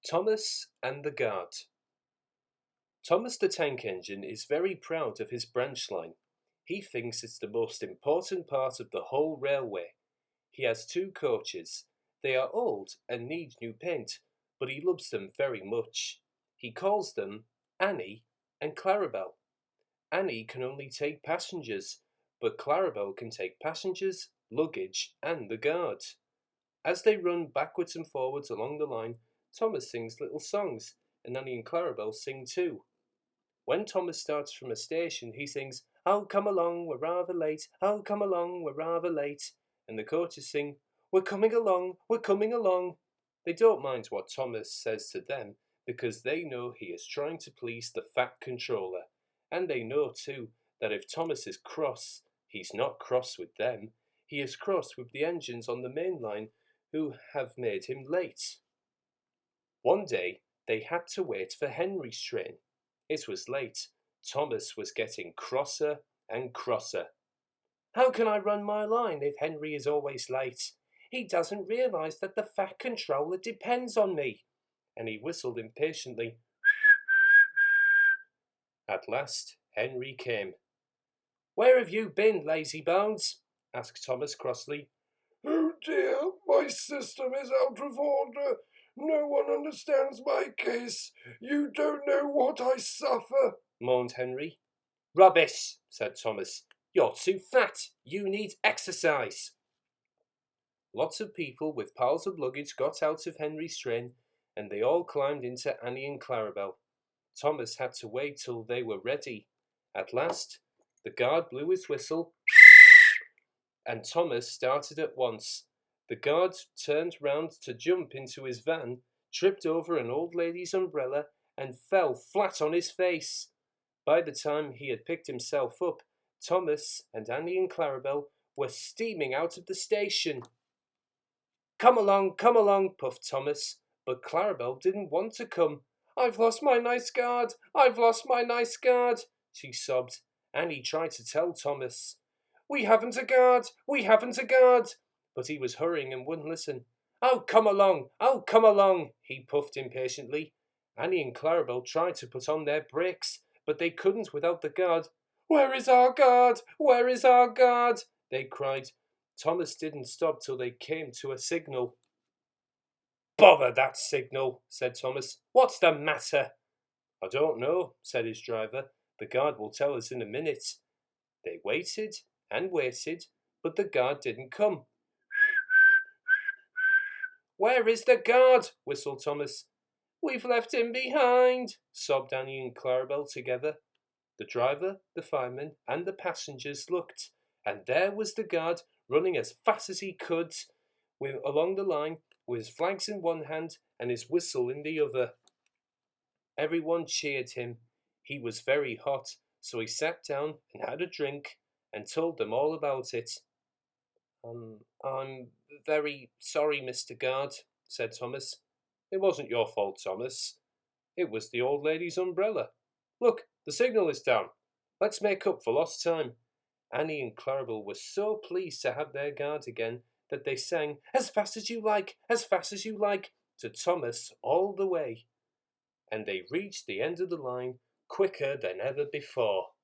Thomas and the Guard. Thomas the Tank Engine is very proud of his branch line. He thinks it's the most important part of the whole railway. He has two coaches. They are old and need new paint, but he loves them very much. He calls them Annie and Clarabel. Annie can only take passengers, but Clarabel can take passengers, luggage, and the guard. As they run backwards and forwards along the line, Thomas sings little songs, and Annie and Clarabel sing too. When Thomas starts from a station, he sings, "Oh, come along, we're rather late. Oh, come along, we're rather late." And the coaches sing, "We're coming along, we're coming along." They don't mind what Thomas says to them, because they know he is trying to please the fat controller. And they know too that if Thomas is cross, he's not cross with them. He is cross with the engines on the main line who have made him late. One day, they had to wait for Henry's train. It was late. Thomas was getting crosser and crosser. "How can I run my line if Henry is always late? He doesn't realise that the fat controller depends on me." And he whistled impatiently. At last, Henry came. "Where have you been, lazy bones?" asked Thomas crossly. "Oh dear, my system is out of order. No one understands my case. You don't know what I suffer," moaned Henry. "Rubbish," said Thomas. "You're too fat. You need exercise." Lots of people with piles of luggage got out of Henry's train, and they all climbed into Annie and Clarabel. Thomas had to wait till they were ready. At last, the guard blew his whistle, and Thomas started at once. The guard turned round to jump into his van, tripped over an old lady's umbrella, and fell flat on his face. By the time he had picked himself up, Thomas and Annie and Clarabel were steaming out of the station. Come along, puffed Thomas, but Clarabel didn't want to come. "I've lost my nice guard, I've lost my nice guard," she sobbed. Annie tried to tell Thomas, "We haven't a guard, we haven't a guard," but he was hurrying and wouldn't listen. Oh, come along, he puffed impatiently. Annie and Clarabel tried to put on their brakes, but they couldn't without the guard. "Where is our guard? Where is our guard?" they cried. Thomas didn't stop till they came to a signal. "Bother that signal," said Thomas. "What's the matter?" "I don't know," said his driver. "The guard will tell us in a minute." They waited and waited, but the guard didn't come. "Where is the guard?" whistled Thomas. "We've left him behind," sobbed Annie and Clarabel together. The driver, the fireman, and the passengers looked, and there was the guard running as fast as he could along the line, with his flags in one hand and his whistle in the other. Everyone cheered him. He was very hot, so he sat down and had a drink and told them all about it. I'm very sorry, Mr. Guard," said Thomas. "It wasn't your fault, Thomas. It was the old lady's umbrella. Look, the signal is down. Let's make up for lost time." Annie and Clarabel were so pleased to have their guard again that they sang, "As fast as you like, as fast as you like," to Thomas all the way. And they reached the end of the line quicker than ever before.